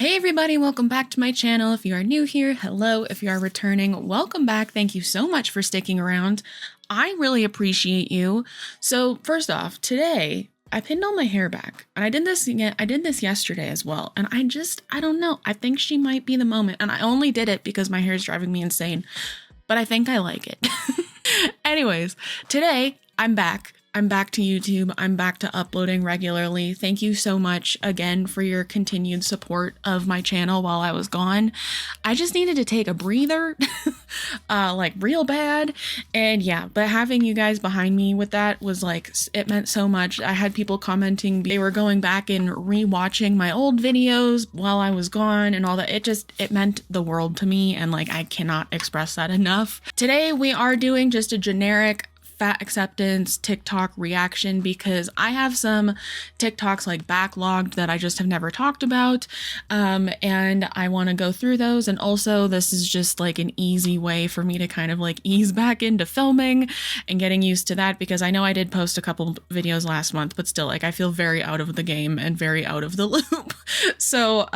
Hey everybody, welcome back to my channel. If you are new here, hello. If you are returning, welcome back. Thank you so much for sticking around. I really appreciate you. So first off, today I pinned all my hair back, and I did this yesterday as well. And I don't know. I think she might be the moment. And I only did it because my hair is driving me insane, but I think I like it. Anyways, today I'm back. I'm back to YouTube. I'm back to uploading regularly. Thank you so much again for your continued support of my channel while I was gone. I just needed to take a breather, like real bad. And yeah, but having you guys behind me with that was like, it meant so much. I had people commenting, they were going back and rewatching my old videos while I was gone and all that. It meant the world to me. And like, I cannot express that enough. Today we are doing just a generic fat acceptance TikTok reaction because I have some TikToks like backlogged that I just have never talked about, and I want to go through those. And also this is just like an easy way for me to kind of like ease back into filming and getting used to that, because I know I did post a couple videos last month, but still, like, I feel very out of the game and very out of the loop. So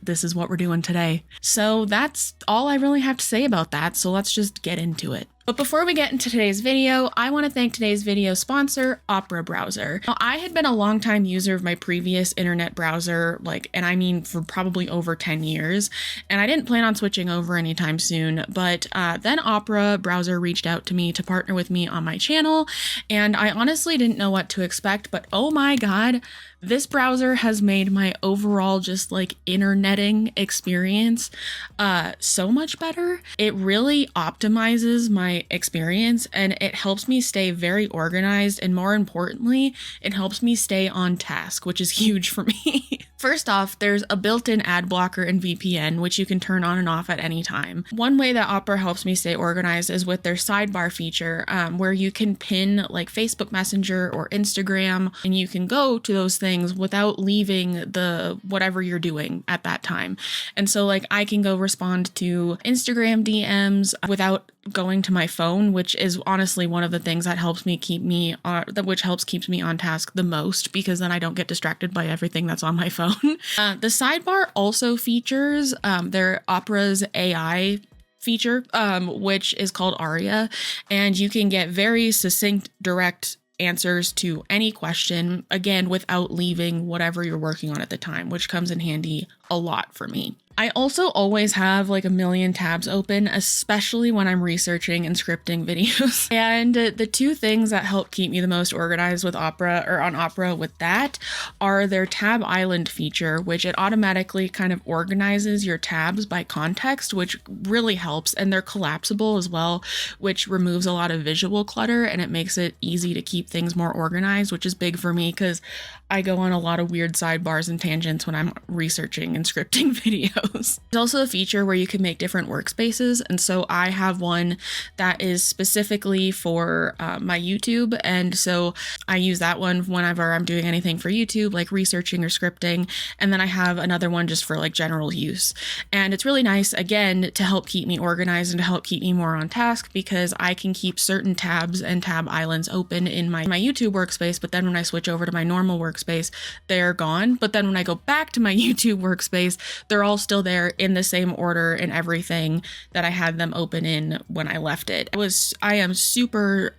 this is what we're doing today. So that's all I really have to say about that. So let's just get into it. But before we get into today's video, I want to thank today's video sponsor, Opera Browser. Now, I had been a longtime user of my previous internet browser, and I mean for probably over 10 years, and I didn't plan on switching over anytime soon, but then Opera Browser reached out to me to partner with me on my channel, and I honestly didn't know what to expect, but oh my god, this browser has made my overall just like interneting experience so much better. It really optimizes my experience and it helps me stay very organized, and more importantly, it helps me stay on task, which is huge for me. First off, there's a built-in ad blocker and VPN, which you can turn on and off at any time. One way that Opera helps me stay organized is with their sidebar feature, where you can pin like Facebook Messenger or Instagram, and you can go to those things without leaving the whatever you're doing at that time. And so like I can go respond to Instagram DMs without going to my phone, which is honestly one of the things that helps me keeps me on task the most, because then I don't get distracted by everything that's on my phone. The sidebar also features their Opera's AI feature, which is called Aria, and you can get very succinct, direct answers to any question, again, without leaving whatever you're working on at the time, which comes in handy a lot for me. I also always have like a million tabs open, especially when I'm researching and scripting videos. And the two things that help keep me the most organized with Opera, or on Opera with that, are their tab island feature, which it automatically kind of organizes your tabs by context, which really helps. And they're collapsible as well, which removes a lot of visual clutter and it makes it easy to keep things more organized, which is big for me because I go on a lot of weird sidebars and tangents when I'm researching and scripting videos. There's also a feature where you can make different workspaces, and so I have one that is specifically for my YouTube, and so I use that one whenever I'm doing anything for YouTube, like researching or scripting, and then I have another one just for like general use. And it's really nice, again, to help keep me organized and to help keep me more on task, because I can keep certain tabs and tab islands open in my YouTube workspace, but then when I switch over to my normal workspace, they're gone. But then when I go back to my YouTube workspace, they're all still there in the same order and everything that I had them open in when I left it. I am super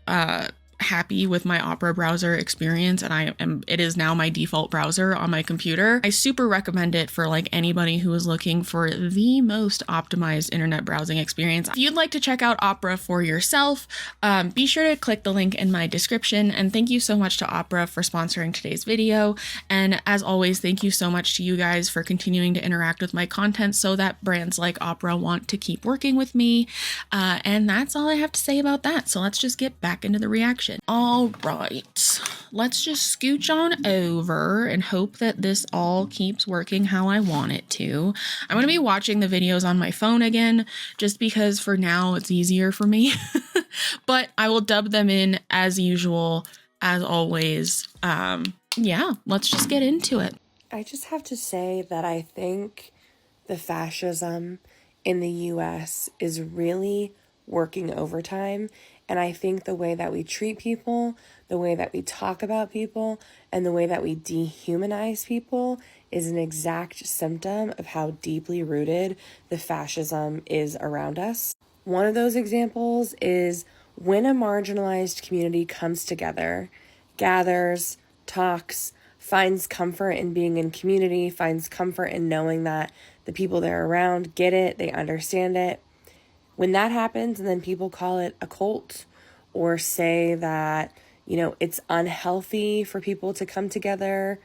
happy with my Opera browser experience, and it is now my default browser on my computer. I super recommend it for like anybody who is looking for the most optimized internet browsing experience. If you'd like to check out Opera for yourself, be sure to click the link in my description. And thank you so much to Opera for sponsoring today's video. And as always, thank you so much to you guys for continuing to interact with my content so that brands like Opera want to keep working with me. And that's all I have to say about that. So let's just get back into the reaction. All right, let's just scooch on over and hope that this all keeps working how I want it to. I'm going to be watching the videos on my phone again, just because for now it's easier for me, but I will dub them in as usual, as always. Yeah, let's just get into it. I just have to say that I think the fascism in the US is really working overtime, And I think the way that we treat people, the way that we talk about people, and the way that we dehumanize people is an exact symptom of how deeply rooted the fascism is around us. One of those examples is when a marginalized community comes together, gathers, talks, finds comfort in being in community, finds comfort in knowing that the people they're around get it, they understand it. When that happens, and then people call it a cult or say that, it's unhealthy for people to come together,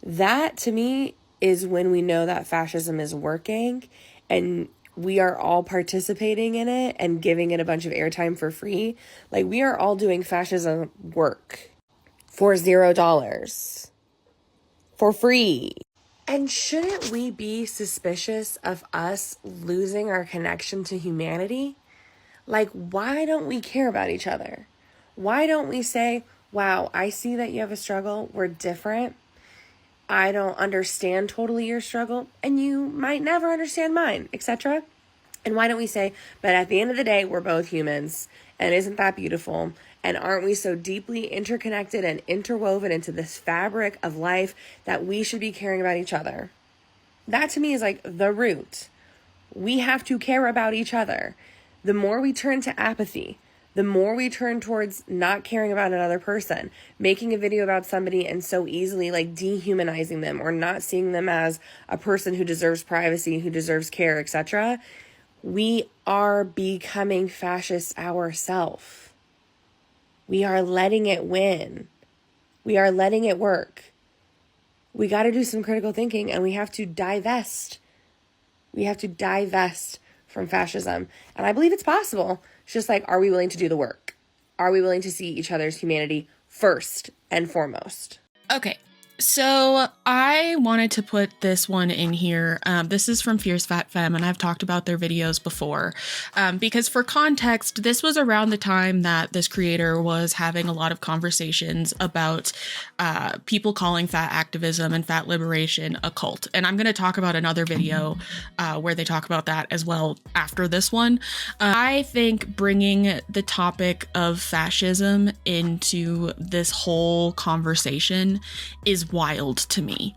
that to me is when we know that fascism is working and we are all participating in it and giving it a bunch of airtime for free. Like, we are all doing fascism work for $0 for free. And shouldn't we be suspicious of us losing our connection to humanity? Like, why don't we care about each other? Why don't we say, wow, I see that you have a struggle. We're different. I don't understand totally your struggle, and you might never understand mine, etc. And why don't we say, but at the end of the day, we're both humans, and isn't that beautiful? And aren't we so deeply interconnected and interwoven into this fabric of life that we should be caring about each other? That to me is like the root. We have to care about each other. The more we turn to apathy, the more we turn towards not caring about another person, making a video about somebody and so easily like dehumanizing them or not seeing them as a person who deserves privacy, who deserves care, etc., we are becoming fascists ourselves. We are letting it win. We are letting it work. We got to do some critical thinking, and we have to divest. We have to divest from fascism. And I believe it's possible. It's just like, are we willing to do the work? Are we willing to see each other's humanity first and foremost? Okay, so I wanted to put this one in here. This is from Fierce Fat Femme, and I've talked about their videos before. Because for context, this was around the time that this creator was having a lot of conversations about people calling fat activism and fat liberation a cult. And I'm going to talk about another video where they talk about that as well after this one. I think bringing the topic of fascism into this whole conversation is wild to me,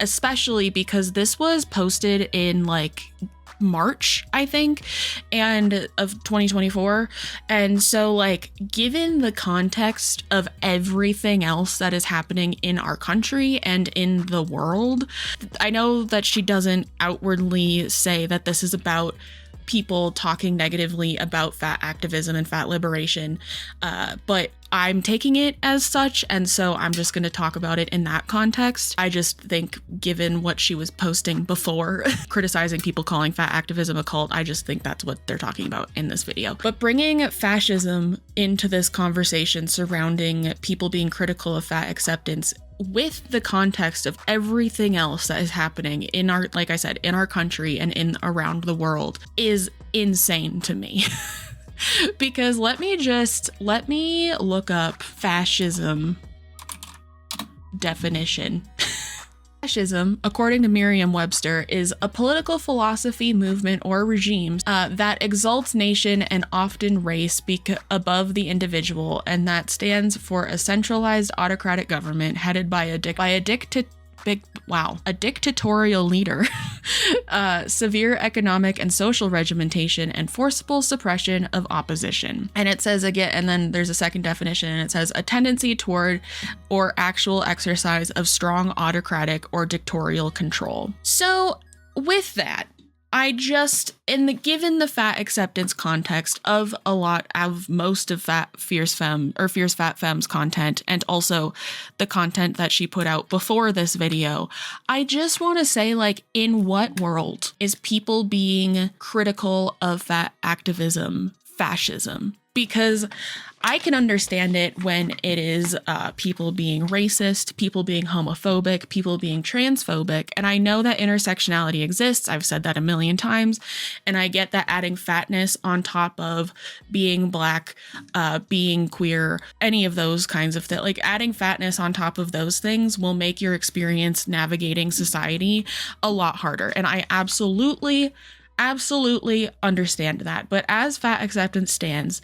especially because this was posted in like March, I think, and of 2024. And so like, given the context of everything else that is happening in our country and in the world, I know that she doesn't outwardly say that this is about people talking negatively about fat activism and fat liberation, but I'm taking it as such, and so I'm just going to talk about it in that context. I just think, given what she was posting before, criticizing people calling fat activism a cult, I just think that's what they're talking about in this video. But bringing fascism into this conversation surrounding people being critical of fat acceptance with the context of everything else that is happening in our, like I said, in our country and in around the world is insane to me. Because let me look up fascism definition. Fascism, according to Merriam-Webster, is a political philosophy, movement, or regime that exalts nation and often race above the individual, and that stands for a centralized autocratic government headed by a dictatorial leader, severe economic and social regimentation, and forcible suppression of opposition. And it says again, and then there's a second definition, and it says a tendency toward or actual exercise of strong autocratic or dictatorial control. So with that, given the fat acceptance context of a lot of most of Fierce Fat Femme's content, and also the content that she put out before this video, I just want to say, like, in what world is people being critical of fat activism fascism? Because I can understand it when it is people being racist, people being homophobic, people being transphobic. And I know that intersectionality exists. I've said that a million times. And I get that adding fatness on top of being Black, being queer, any of those kinds of things, like adding fatness on top of those things will make your experience navigating society a lot harder. And I absolutely understand that. But as fat acceptance stands,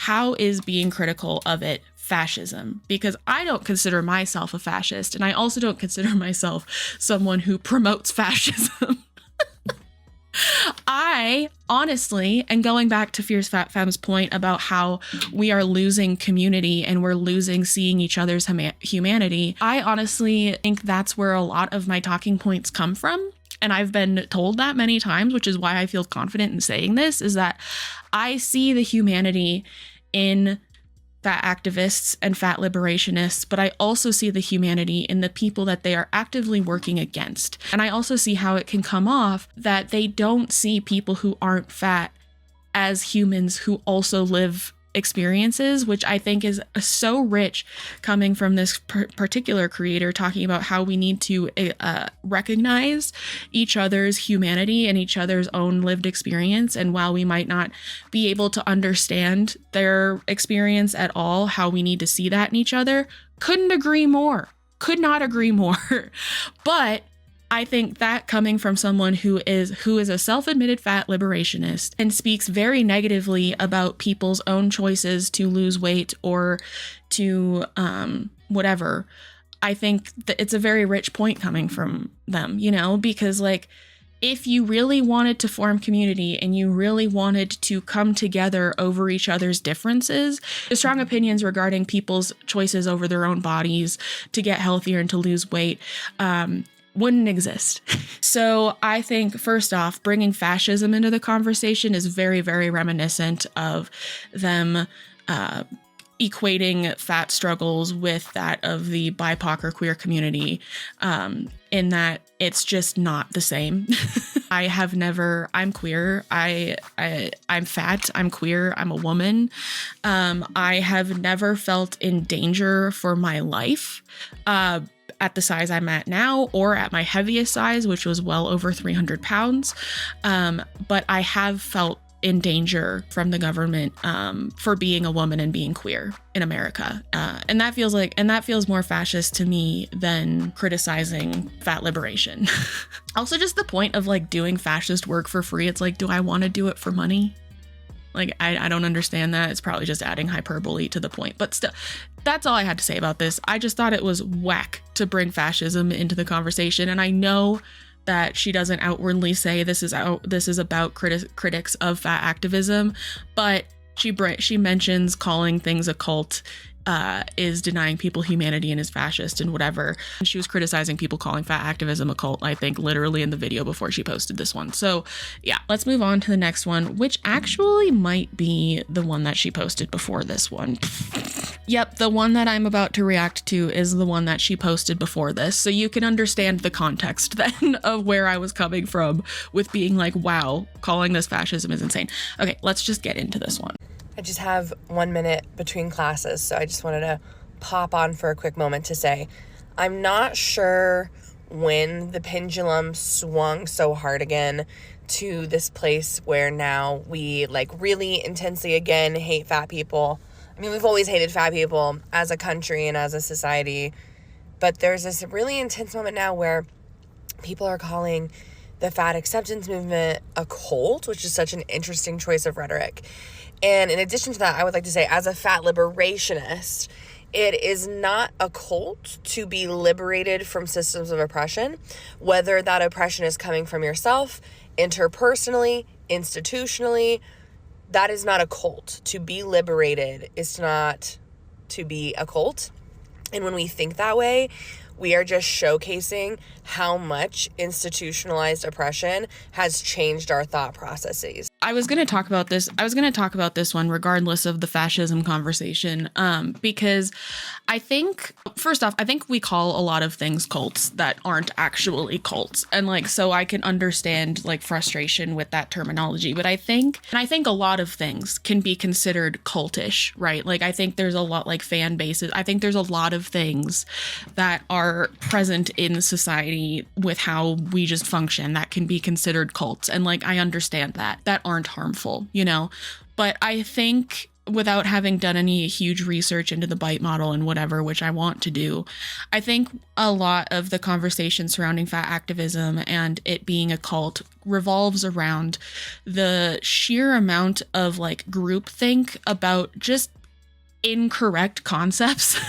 how is being critical of it fascism? Because I don't consider myself a fascist, and I also don't consider myself someone who promotes fascism. I honestly, and going back to Fierce Fat Femme's point about how we are losing community and we're losing seeing each other's humanity, I honestly think that's where a lot of my talking points come from. And I've been told that many times, which is why I feel confident in saying this, is that I see the humanity in fat activists and fat liberationists, but I also see the humanity in the people that they are actively working against. And I also see how it can come off that they don't see people who aren't fat as humans who also live experiences, which I think is so rich coming from this particular creator talking about how we need to recognize each other's humanity and each other's own lived experience. And while we might not be able to understand their experience at all, how we need to see that in each other. Couldn't agree more. Could not agree more. But I think that coming from someone who is a self-admitted fat liberationist and speaks very negatively about people's own choices to lose weight or to whatever, I think that it's a very rich point coming from them, you know, because like if you really wanted to form community and you really wanted to come together over each other's differences, the strong opinions regarding people's choices over their own bodies to get healthier and to lose weight, wouldn't exist. So I think, first off, bringing fascism into the conversation is very, very reminiscent of them equating fat struggles with that of the BIPOC or queer community, in that it's just not the same. I'm queer. I'm fat. I'm queer. I'm a woman. I have never felt in danger for my life, at the size I'm at now or at my heaviest size, which was well over 300 pounds. But I have felt in danger from the government for being a woman and being queer in America. And that feels more fascist to me than criticizing fat liberation. Also, just the point of like doing fascist work for free. It's like, do I want to do it for money? Like, I don't understand that. It's probably just adding hyperbole to the point, but still, that's all I had to say about this. I just thought it was whack to bring fascism into the conversation. And I know that she doesn't outwardly say this is about critics of fat activism, but she mentions calling things a cult is denying people humanity and is fascist and whatever. And she was criticizing people calling fat activism a cult, I think, literally in the video before she posted this one. So yeah, let's move on to the next one, which actually might be the one that she posted before this one. Yep, the one that I'm about to react to is the one that she posted before this. So you can understand the context then of where I was coming from with being like, wow, calling this fascism is insane. Okay, let's just get into this one. I just have 1 minute between classes, so I just wanted to pop on for a quick moment to say, I'm not sure when the pendulum swung so hard again to this place where now we like really intensely again hate fat people. I mean, we've always hated fat people as a country and as a society, but there's this really intense moment now where people are calling the fat acceptance movement a cult, which is such an interesting choice of rhetoric. And in addition to that, I would like to say, as a fat liberationist, it is not a cult to be liberated from systems of oppression, whether that oppression is coming from yourself, interpersonally, institutionally. That is not a cult. To be liberated is not to be a cult. And when we think that way, we are just showcasing how much institutionalized oppression has changed our thought processes. I was going to talk about this one regardless of the fascism conversation, because I think, first off, I think we call a lot of things cults that aren't actually cults. And like, so I can understand like frustration with that terminology, but I think a lot of things can be considered cultish, right? Like, I think there's a lot like fan bases. I think there's a lot of things that are present in society with how we just function that can be considered cults. And like, I understand that aren't harmful, you know, but I think without having done any huge research into the bite model and whatever, which I want to do, I think a lot of the conversation surrounding fat activism and it being a cult revolves around the sheer amount of like groupthink about just incorrect concepts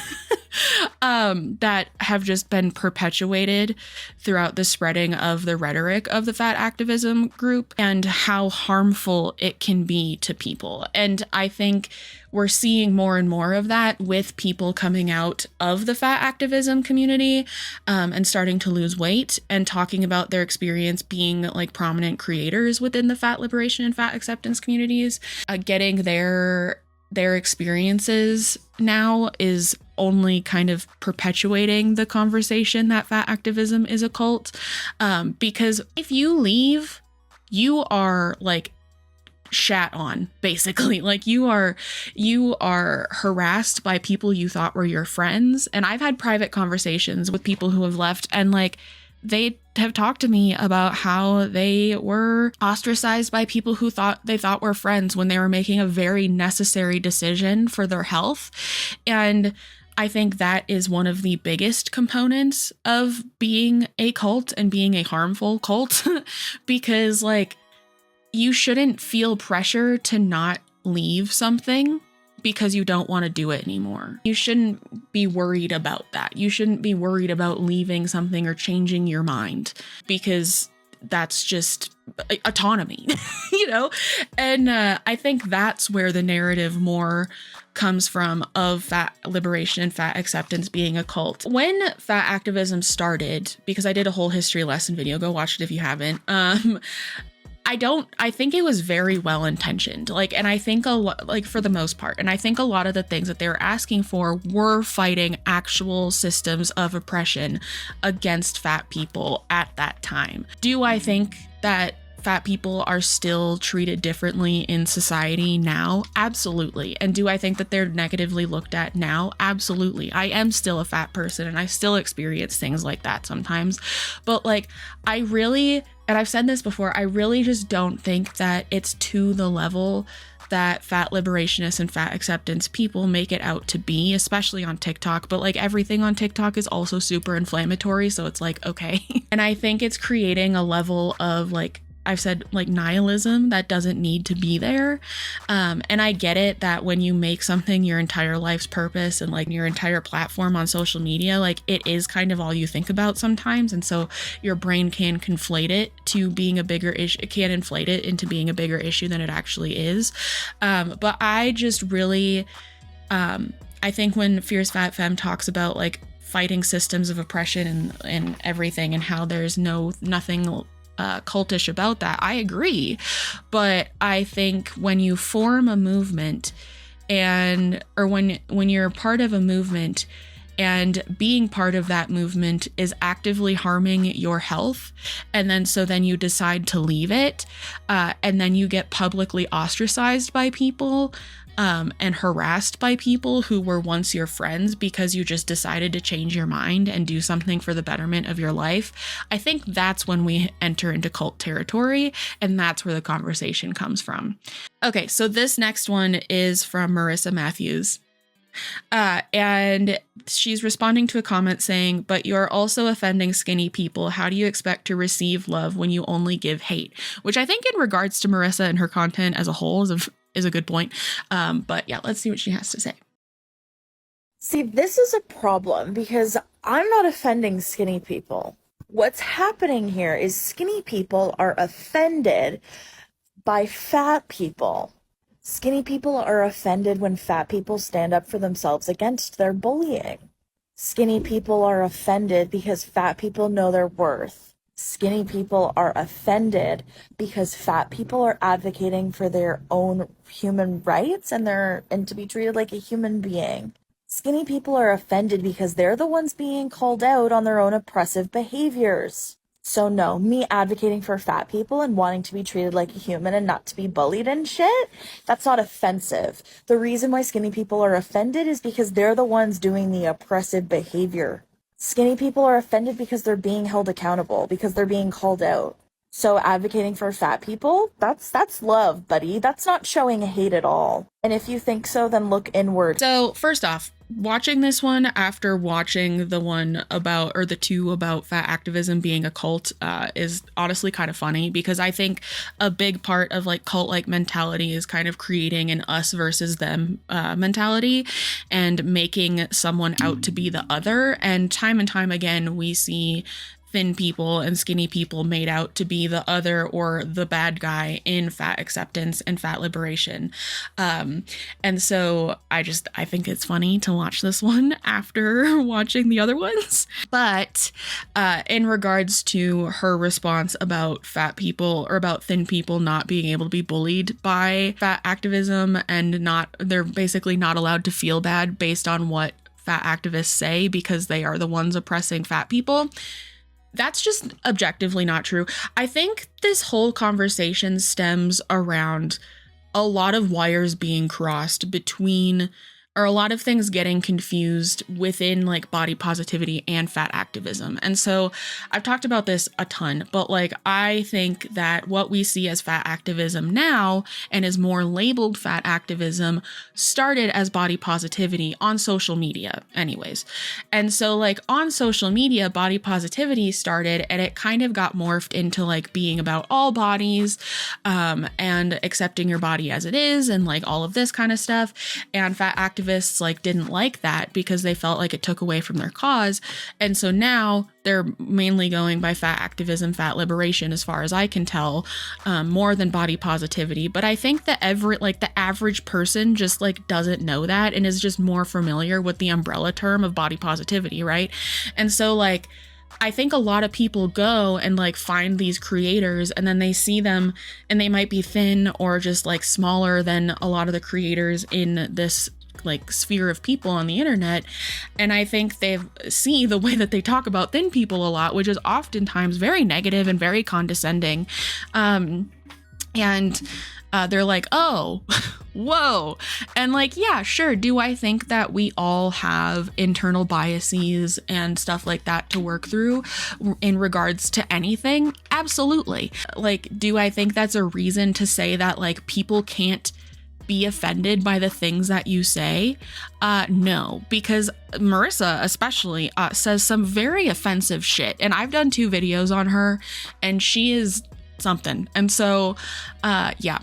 that have just been perpetuated throughout the spreading of the rhetoric of the fat activism group and how harmful it can be to people. And I think we're seeing more and more of that with people coming out of the fat activism community and starting to lose weight and talking about their experience being like prominent creators within the fat liberation and fat acceptance communities, getting their experiences now is only kind of perpetuating the conversation that fat activism is a cult. Because if you leave, you are like shat on, basically. Like you are harassed by people you thought were your friends. And I've had private conversations with people who have left, and like they have talked to me about how they were ostracized by people who they thought were friends when they were making a very necessary decision for their health. And I think that is one of the biggest components of being a cult and being a harmful cult because like you shouldn't feel pressure to not leave something because you don't want to do it anymore. You shouldn't be worried about that. You shouldn't be worried about leaving something or changing your mind because that's just autonomy, you know? And I think that's where the narrative more comes from of fat liberation and fat acceptance being a cult. When fat activism started, because I did a whole history lesson video, go watch it if you haven't, I think it was very well intentioned. Like, and I think for the most part, and I think a lot of the things that they were asking for were fighting actual systems of oppression against fat people at that time. Do I think that fat people are still treated differently in society now? Absolutely. And do I think that they're negatively looked at now? Absolutely. I am still a fat person and I still experience things like that sometimes. But like, and I've said this before, I really just don't think that it's to the level that fat liberationists and fat acceptance people make it out to be, especially on TikTok. But like everything on TikTok is also super inflammatory. So it's like, okay. And I think it's creating a level of like, I've said like nihilism that doesn't need to be there. And I get it that when you make something your entire life's purpose and like your entire platform on social media, like it is kind of all you think about sometimes. And so your brain can conflate it to being a bigger issue. It can inflate it into being a bigger issue than it actually is. But I just really, I think when Fierce Fat Femme talks about like fighting systems of oppression and everything and how there's nothing cultish about that, I agree. But I think when you form a movement or when you're part of a movement and being part of that movement is actively harming your health, and then you decide to leave it, and then you get publicly ostracized by people and harassed by people who were once your friends because you just decided to change your mind and do something for the betterment of your life, I think that's when we enter into cult territory, and that's where the conversation comes from. Okay, so this next one is from Marissa Matthews. And she's responding to a comment saying, "But you're also offending skinny people. How do you expect to receive love when you only give hate?" Which I think in regards to Marissa and her content as a whole is a good point. But yeah, let's see what she has to say. See, this is a problem because I'm not offending skinny people. What's happening here is skinny people are offended by fat people. Skinny people are offended when fat people stand up for themselves against their bullying. Skinny people are offended because fat people know their worth. Skinny people are offended because fat people are advocating for their own human rights and to be treated like a human being. Skinny people are offended because they're the ones being called out on their own oppressive behaviors. So no, me advocating for fat people and wanting to be treated like a human and not to be bullied and shit, that's not offensive. The reason why skinny people are offended is because they're the ones doing the oppressive behavior. Skinny people are offended because they're being held accountable, because they're being called out. So advocating for fat people, that's love, buddy. That's not showing hate at all. And if you think so, then look inward. So first off, watching this one after watching the one about, or the two about fat activism being a cult, is honestly kind of funny, because I think a big part of like cult-like mentality is kind of creating an us versus them mentality and making someone out to be the other. And time again, we see thin people and skinny people made out to be the other or the bad guy in fat acceptance and fat liberation. And so I think it's funny to watch this one after watching the other ones. But in regards to her response about fat people, or about thin people not being able to be bullied by fat activism, and they're basically not allowed to feel bad based on what fat activists say because they are the ones oppressing fat people. That's just objectively not true. I think this whole conversation stems around a lot of wires being crossed between, or a lot of things getting confused within like body positivity and fat activism. And so I've talked about this a ton, but like I think that what we see as fat activism now, and is more labeled fat activism, started as body positivity on social media anyways. And so like on social media, body positivity started, and it kind of got morphed into like being about all bodies, and accepting your body as it is, and like all of this kind of stuff. And fat activists like didn't like that because they felt like it took away from their cause. And so now they're mainly going by fat activism, fat liberation, as far as I can tell, more than body positivity. But I think that the average person just like doesn't know that, and is just more familiar with the umbrella term of body positivity, right? And so like I think a lot of people go and like find these creators, and then they see them and they might be thin or just like smaller than a lot of the creators in this like sphere of people on the internet. And I think they see the way that they talk about thin people a lot, which is oftentimes very negative and very condescending. They're like, oh, whoa. And like, yeah, sure. Do I think that we all have internal biases and stuff like that to work through in regards to anything? Absolutely. Like, do I think that's a reason to say that like people can't be offended by the things that you say? No, because Marissa especially says some very offensive shit. And I've done 2 videos on her, and she is something. And so, yeah,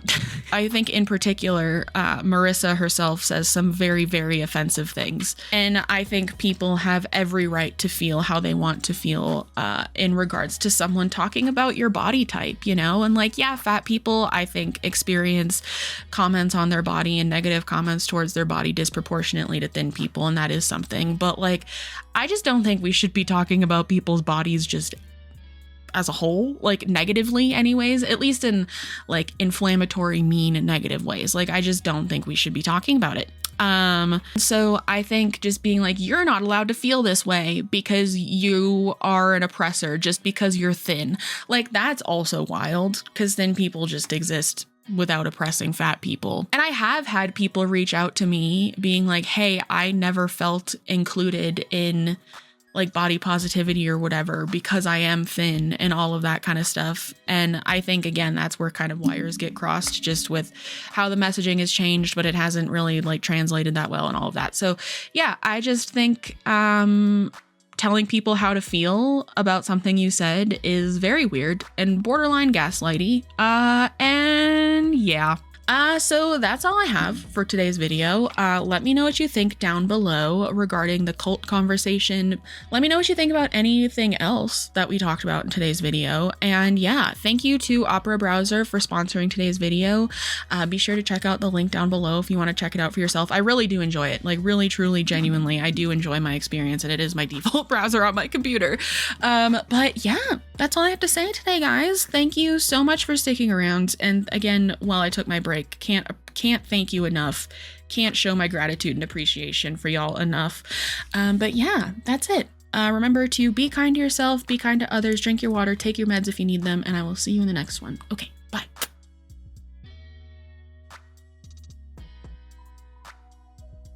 I think in particular, Marissa herself says some very, very offensive things. And I think people have every right to feel how they want to feel in regards to someone talking about your body type, you know? And like, yeah, fat people, I think, experience comments on their body and negative comments towards their body disproportionately to thin people. And that is something. But like, I just don't think we should be talking about people's bodies just as a whole, like negatively anyways, at least in like inflammatory, mean and negative ways. Like, I just don't think we should be talking about it. So I think just being like, you're not allowed to feel this way because you are an oppressor just because you're thin. Like, that's also wild, because thin people just exist without oppressing fat people. And I have had people reach out to me being like, hey, I never felt included in like body positivity or whatever because I am thin and all of that kind of stuff. And I think, again, that's where kind of wires get crossed, just with how the messaging has changed, but it hasn't really like translated that well and all of that. So yeah, I just think telling people how to feel about something you said is very weird and borderline gaslighty. And yeah. So that's all I have for today's video. Let me know what you think down below regarding the cult conversation. Let me know what you think about anything else that we talked about in today's video. And yeah, thank you to Opera Browser for sponsoring today's video. Be sure to check out the link down below if you want to check it out for yourself. I really do enjoy it. Like, really, truly, genuinely, I do enjoy my experience, and it is my default browser on my computer. But yeah, that's all I have to say today, guys. Thank you so much for sticking around. And again, while I took my break, can't thank you enough. Can't show my gratitude and appreciation for y'all enough. But yeah, that's it. Remember to be kind to yourself, be kind to others, drink your water, take your meds if you need them, and I will see you in the next one. Okay, bye.